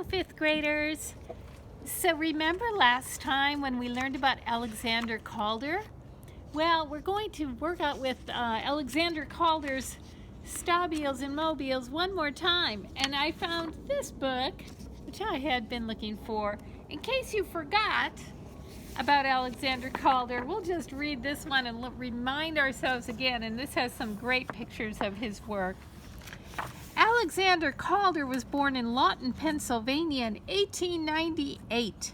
fifth graders. So remember last time when we learned about Alexander Calder? Well, we're going to work out with Alexander Calder's Stabiles and Mobiles one more time. And I found this book, which I had been looking for. In case you forgot about Alexander Calder, we'll just read this one and remind ourselves again. And this has some great pictures of his work. Alexander Calder was born in Lawton, Pennsylvania in 1898.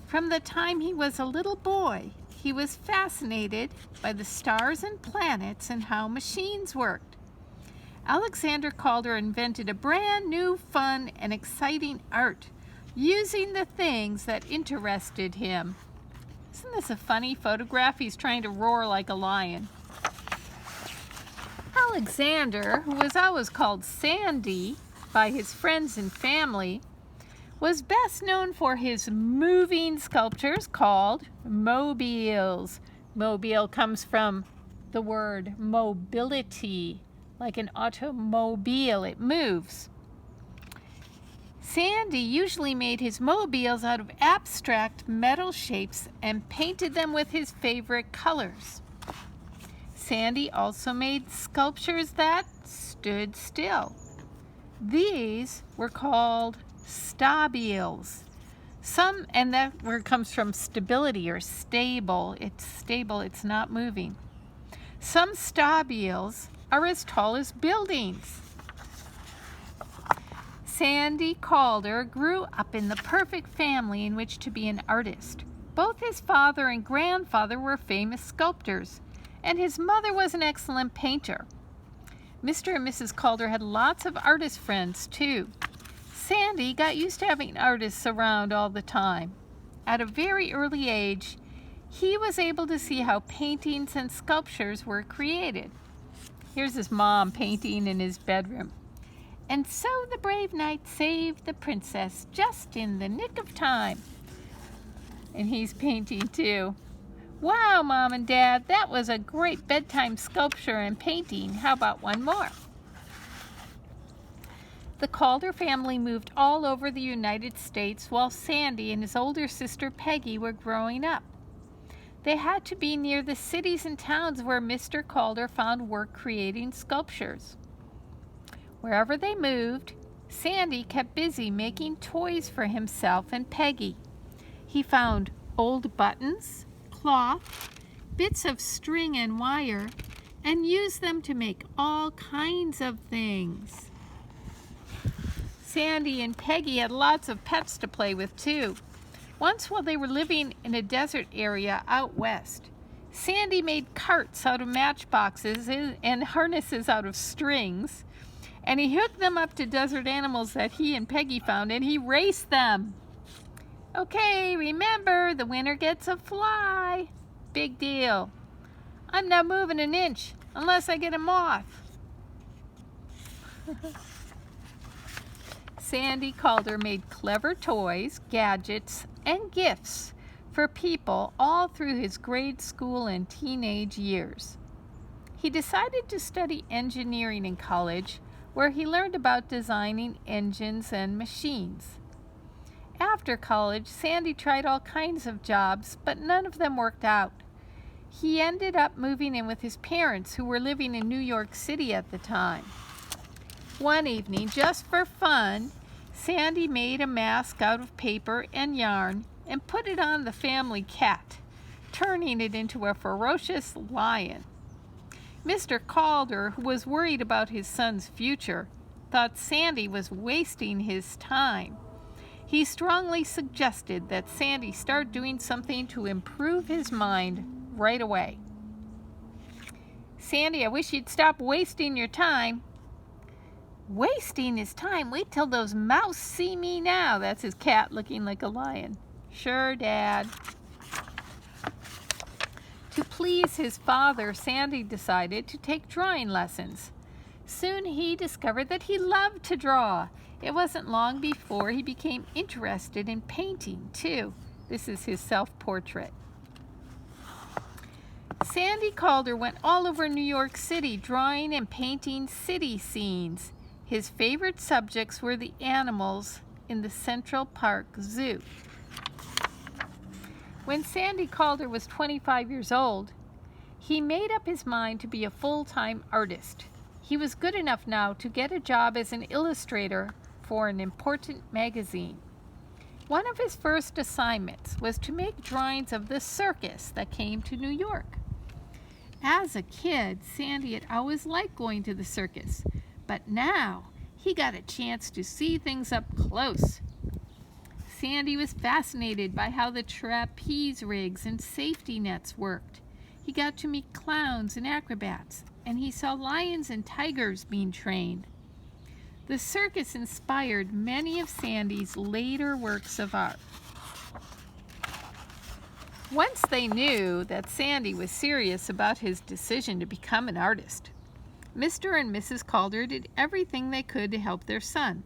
From the time he was a little boy, he was fascinated by the stars and planets and how machines worked. Alexander Calder invented a brand new, fun, and exciting art using the things that interested him. Isn't this a funny photograph? He's trying to roar like a lion. Alexander, who was always called Sandy by his friends and family, was best known for his moving sculptures called mobiles. Mobile comes from the word mobility, like an automobile, it moves. Sandy usually made his mobiles out of abstract metal shapes and painted them with his favorite colors. Sandy also made sculptures that stood still. These were called stabiles. And that word comes from stability or stable. It's stable, it's not moving. Some stabiles are as tall as buildings. Sandy Calder grew up in the perfect family in which to be an artist. Both his father and grandfather were famous sculptors, and his mother was an excellent painter. Mr. and Mrs. Calder had lots of artist friends, too. Sandy got used to having artists around all the time. At a very early age, he was able to see how paintings and sculptures were created. Here's his mom painting in his bedroom. And so the brave knight saved the princess just in the nick of time. And he's painting, too. Wow, Mom and Dad, that was a great bedtime sculpture and painting. How about one more? The Calder family moved all over the United States while Sandy and his older sister Peggy were growing up. They had to be near the cities and towns where Mr. Calder found work creating sculptures. Wherever they moved, Sandy kept busy making toys for himself and Peggy. He found old buttons, cloth, bits of string and wire, and used them to make all kinds of things. Sandy and Peggy had lots of pets to play with too. Once while they were living in a desert area out west, Sandy made carts out of matchboxes and harnesses out of strings, and he hooked them up to desert animals that he and Peggy found, and he raced them. Okay, remember, the winner gets a fly. Big deal. I'm not moving an inch unless I get a moth. Sandy Calder made clever toys, gadgets, and gifts for people all through his grade school and teenage years. He decided to study engineering in college, where he learned about designing engines and machines. After college, Sandy tried all kinds of jobs, but none of them worked out. He ended up moving in with his parents, who were living in New York City at the time. One evening, just for fun, Sandy made a mask out of paper and yarn and put it on the family cat, turning it into a ferocious lion. Mr. Calder, who was worried about his son's future, thought Sandy was wasting his time. He strongly suggested that Sandy start doing something to improve his mind right away. Sandy, I wish you'd stop wasting your time. Wasting his time? Wait till those mouse see me now. That's his cat looking like a lion. Sure, Dad. To please his father, Sandy decided to take drawing lessons. Soon he discovered that he loved to draw. It wasn't long before he became interested in painting, too. This is his self-portrait. Sandy Calder went all over New York City drawing and painting city scenes. His favorite subjects were the animals in the Central Park Zoo. When Sandy Calder was 25 years old, he made up his mind to be a full-time artist. He was good enough now to get a job as an illustrator for an important magazine. One of his first assignments was to make drawings of the circus that came to New York. As a kid, Sandy had always liked going to the circus, but now he got a chance to see things up close. Sandy was fascinated by how the trapeze rigs and safety nets worked. He got to meet clowns and acrobats, and he saw lions and tigers being trained. The circus inspired many of Sandy's later works of art. Once they knew that Sandy was serious about his decision to become an artist, Mr. and Mrs. Calder did everything they could to help their son.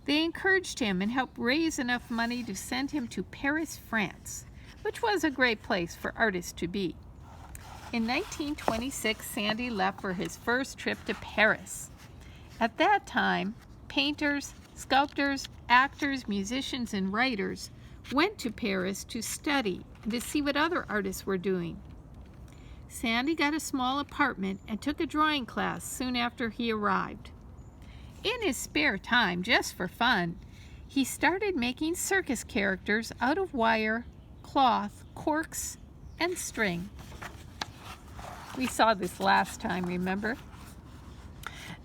They encouraged him and helped raise enough money to send him to Paris, France, which was a great place for artists to be. In 1926, Sandy left for his first trip to Paris. At that time, painters, sculptors, actors, musicians, and writers went to Paris to study and to see what other artists were doing. Sandy got a small apartment and took a drawing class soon after he arrived. In his spare time, just for fun, he started making circus characters out of wire, cloth, corks, and string. We saw this last time, remember?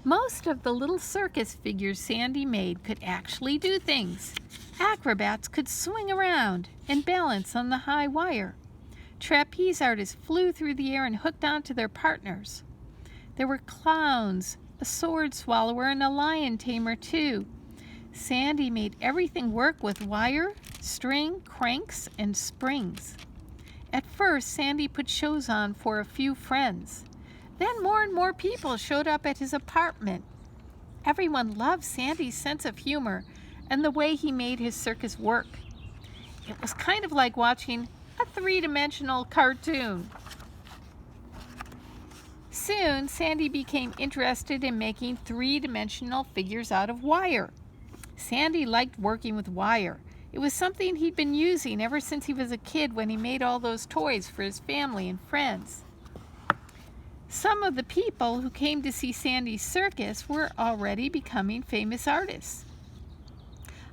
Most of the little circus figures Sandy made could actually do things. Acrobats could swing around and balance on the high wire. Trapeze artists flew through the air and hooked onto their partners. There were clowns, a sword swallower, and a lion tamer too. Sandy made everything work with wire, string, cranks, and springs. At first, Sandy put shows on for a few friends. Then more and more people showed up at his apartment. Everyone loved Sandy's sense of humor and the way he made his circus work. It was kind of like watching a three-dimensional cartoon. Soon, Sandy became interested in making three-dimensional figures out of wire. Sandy liked working with wire. It was something he'd been using ever since he was a kid when he made all those toys for his family and friends. Some of the people who came to see Sandy's circus were already becoming famous artists.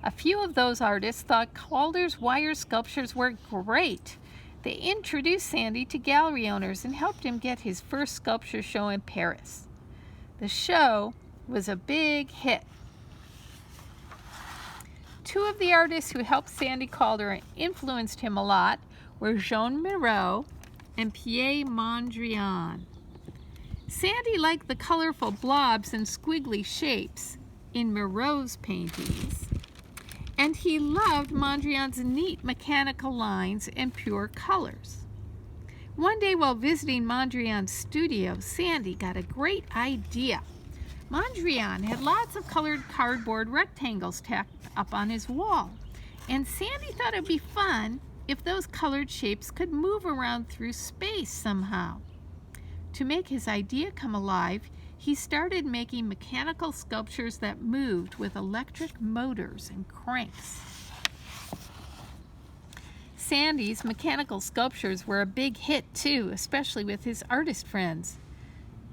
A few of those artists thought Calder's wire sculptures were great. They introduced Sandy to gallery owners and helped him get his first sculpture show in Paris. The show was a big hit. Two of the artists who helped Sandy Calder and influenced him a lot were Jean Miro and Pierre Mondrian. Sandy liked the colorful blobs and squiggly shapes in Miro's paintings, and he loved Mondrian's neat mechanical lines and pure colors. One day while visiting Mondrian's studio, Sandy got a great idea. Mondrian had lots of colored cardboard rectangles tacked up on his wall, and Sandy thought it would be fun if those colored shapes could move around through space somehow. To make his idea come alive, he started making mechanical sculptures that moved with electric motors and cranks. Sandy's mechanical sculptures were a big hit too, especially with his artist friends.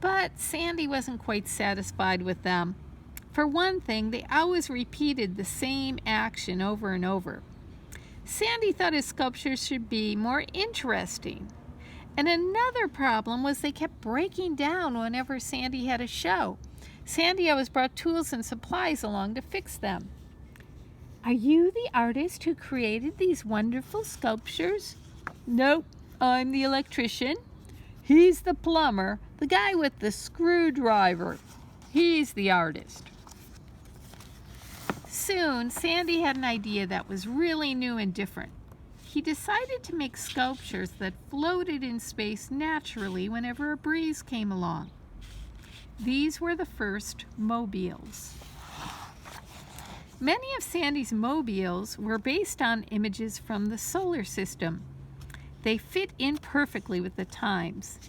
But Sandy wasn't quite satisfied with them. For one thing, they always repeated the same action over and over. Sandy thought his sculptures should be more interesting. And another problem was they kept breaking down whenever Sandy had a show. Sandy always brought tools and supplies along to fix them. "Are you the artist who created these wonderful sculptures?" "Nope, I'm the electrician. He's the plumber, the guy with the screwdriver. He's the artist." Soon, Sandy had an idea that was really new and different. He decided to make sculptures that floated in space naturally whenever a breeze came along. These were the first mobiles. Many of Sandy's mobiles were based on images from the solar system. They fit in perfectly with the times.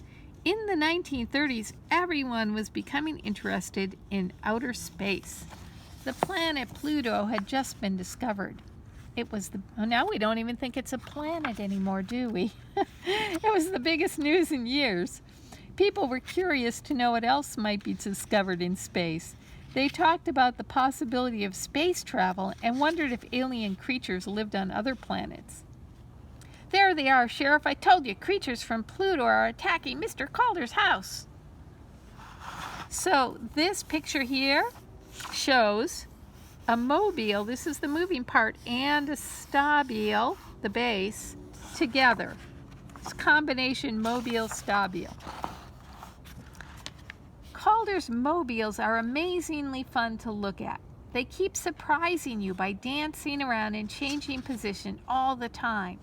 In the 1930s, everyone was becoming interested in outer space. The planet Pluto had just been discovered. It was now we don't even think it's a planet anymore, do we? It was the biggest news in years. People were curious to know what else might be discovered in space. They talked about the possibility of space travel and wondered if alien creatures lived on other planets. There they are, Sheriff. I told you, creatures from Pluto are attacking Mr. Calder's house. So this picture here shows a mobile, this is the moving part, and a stabile, the base, together. It's combination mobile stabile. Calder's mobiles are amazingly fun to look at. They keep surprising you by dancing around and changing position all the time.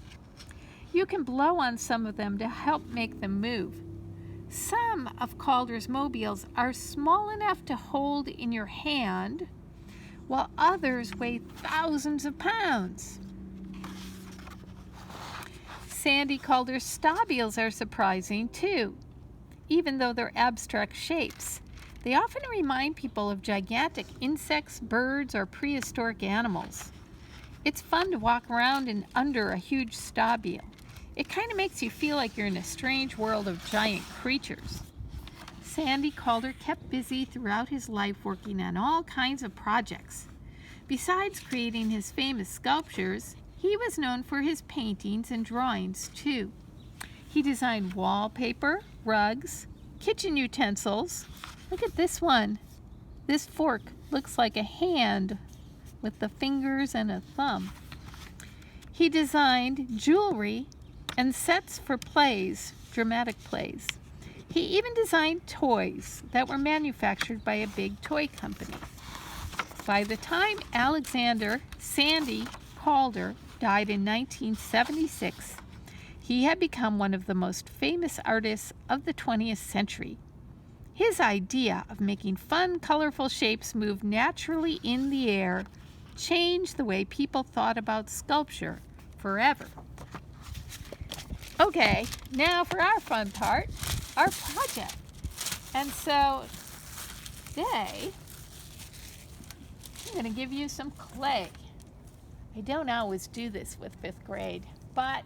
You can blow on some of them to help make them move. Some of Calder's mobiles are small enough to hold in your hand, while others weigh thousands of pounds. Sandy Calder's stabiles are surprising too, even though they're abstract shapes. They often remind people of gigantic insects, birds, or prehistoric animals. It's fun to walk around and under a huge stabile. It kind of makes you feel like you're in a strange world of giant creatures. Sandy Calder kept busy throughout his life working on all kinds of projects. Besides creating his famous sculptures, he was known for his paintings and drawings too. He designed wallpaper, rugs, kitchen utensils. Look at this one. This fork looks like a hand with the fingers and a thumb. He designed jewelry and sets for plays, dramatic plays. He even designed toys that were manufactured by a big toy company. By the time Alexander Sandy Calder died in 1976, he had become one of the most famous artists of the 20th century. His idea of making fun, colorful shapes move naturally in the air changed the way people thought about sculpture forever. Okay, now for our fun part, our project. And so today, I'm going to give you some clay. I don't always do this with 5th grade, but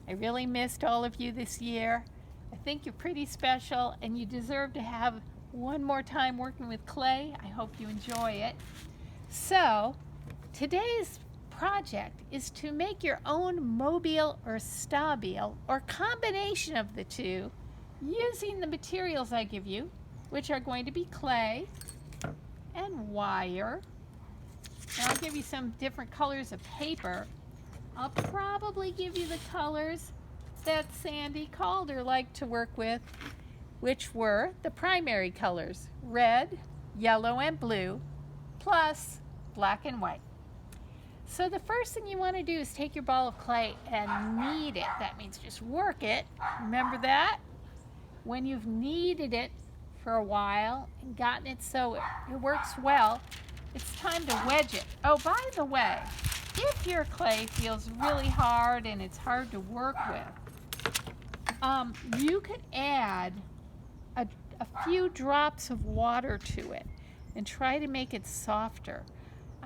I really missed all of you this year. I think you're pretty special and you deserve to have one more time working with clay. I hope you enjoy it. So today's project is to make your own mobile or stabile or combination of the two using the materials I give you, which are going to be clay and wire. And I'll give you some different colors of paper. I'll probably give you the colors that Sandy Calder liked to work with, which were the primary colors, red, yellow, and blue, plus black and white. So the first thing you want to do is take your ball of clay and knead it. That means just work it. Remember that? When you've kneaded it for a while and gotten it so it works well, it's time to wedge it. Oh, by the way, if your clay feels really hard and it's hard to work with, you could add a few drops of water to it and try to make it softer.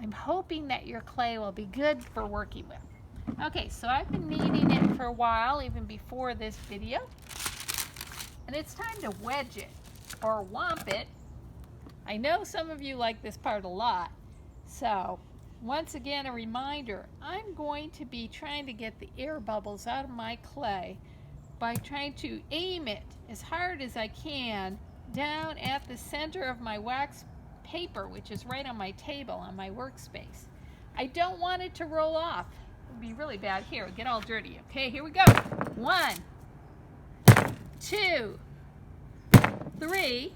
I'm hoping that your clay will be good for working with. Okay, so I've been kneading it for a while, even before this video. And it's time to wedge it, or womp it. I know some of you like this part a lot. So, once again, a reminder, I'm going to be trying to get the air bubbles out of my clay by trying to aim it as hard as I can down at the center of my wax paper, which is right on my table on my workspace. I don't want it to roll off. It would be really bad. Here, it'll get all dirty. Okay, here we go. 1, 2, 3,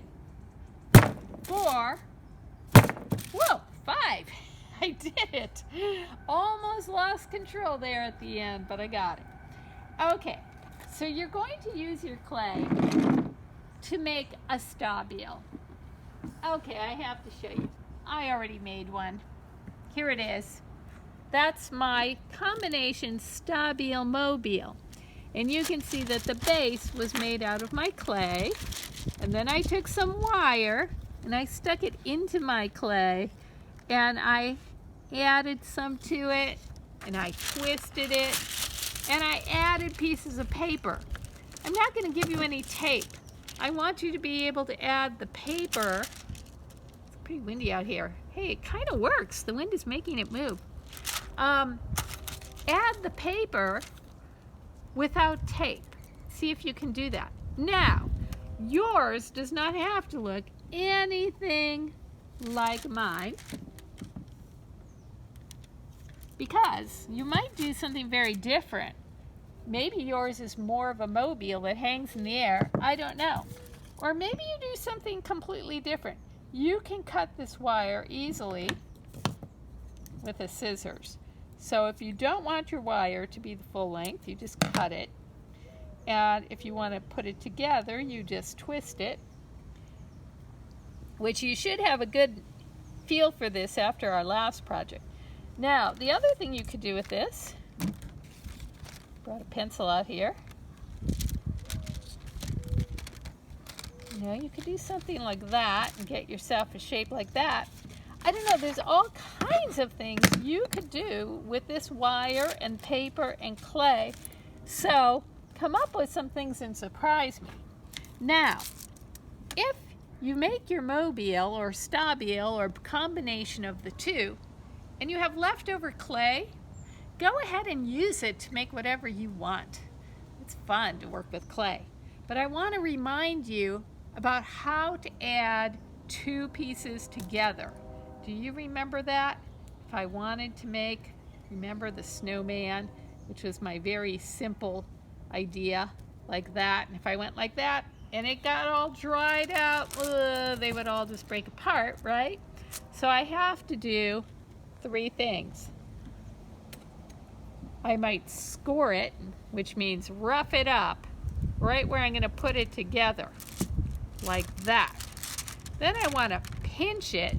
4, whoa, 5. I did it. Almost lost control there at the end, but I got it. Okay, so you're going to use your clay to make a stabile. Okay, I have to show you. I already made one. Here it is. That's my combination stabile mobile. And you can see that the base was made out of my clay. And then I took some wire and I stuck it into my clay. and I added some to it, and I twisted it, and I added pieces of paper. I'm not going to give you any tape. I want you to be able to add the paper. It's pretty windy out here. Hey, it kind of works. The wind is making it move. Add the paper without tape. See if you can do that. Now, yours does not have to look anything like mine, because you might do something very different. Maybe yours is more of a mobile that hangs in the air. I don't know. Or maybe you do something completely different. You can cut this wire easily with a scissors. So if you don't want your wire to be the full length, you just cut it. And if you want to put it together, you just twist it, which you should have a good feel for this after our last project. Now, the other thing you could do with this, brought a pencil out here. You know, you could do something like that and get yourself a shape like that. I don't know, there's all kinds of things you could do with this wire and paper and clay. So come up with some things and surprise me. Now, if you make your mobile or stabile or combination of the two, and you have leftover clay, go ahead and use it to make whatever you want. It's fun to work with clay. But I want to remind you about how to add two pieces together. Do you remember that? If I wanted to make, remember the snowman, which was my very simple idea, like that. And if I went like that and it got all dried out, they would all just break apart, right? So I have to do three things. I might score it, which means rough it up right where I'm going to put it together, like that. Then I want to pinch it.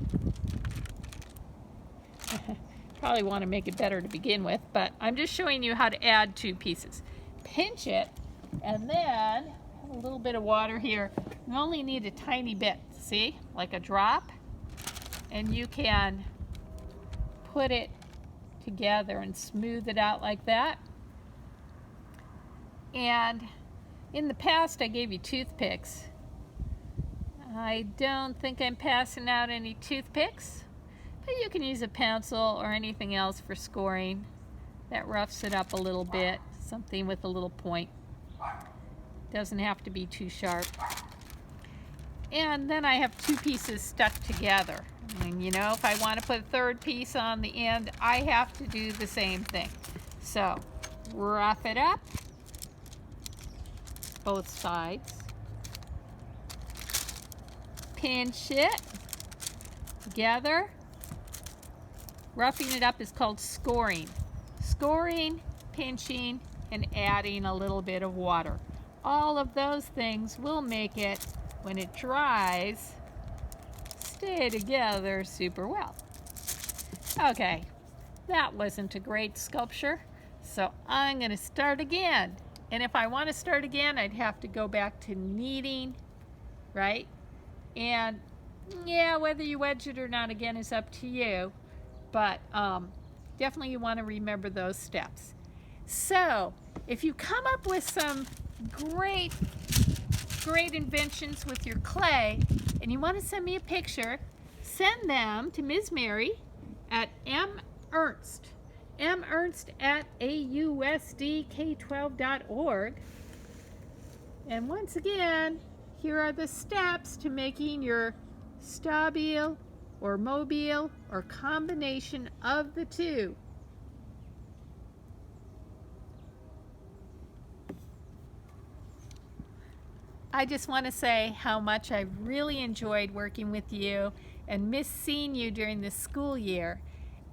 Probably want to make it better to begin with, but I'm just showing you how to add two pieces. Pinch it, and then have a little bit of water here. You only need a tiny bit, see, like a drop, and you can put it together and smooth it out like that. And in the past I gave you toothpicks. I don't think I'm passing out any toothpicks, but you can use a pencil or anything else for scoring. That roughs it up a little bit, something with a little point. Doesn't have to be too sharp. And then I have two pieces stuck together. And you know, if I want to put a third piece on the end, I have to do the same thing. So, rough it up, both sides. Pinch it together. Roughing it up is called scoring. Scoring, pinching, and adding a little bit of water. All of those things will make it, when it dries, stay together super well. Okay, that wasn't a great sculpture, so I'm going to start again. And if I want to start again, I'd have to go back to kneading, right? And yeah, whether you wedge it or not again is up to you, but definitely you want to remember those steps. So if you come up with some great inventions with your clay and you want to send me a picture, send them to Ms. Mary at mernst at ausdk12.org. And once again, here are the steps to making your stabile or mobile or combination of the two. I just want to say how much I've really enjoyed working with you and miss seeing you during the school year.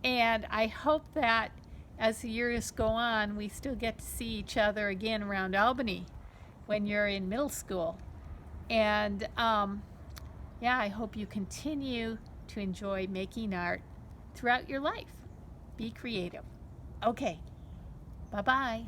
And I hope that as the years go on, we still get to see each other again around Albany when you're in middle school. And yeah, I hope you continue to enjoy making art throughout your life. Be creative. Okay, bye-bye.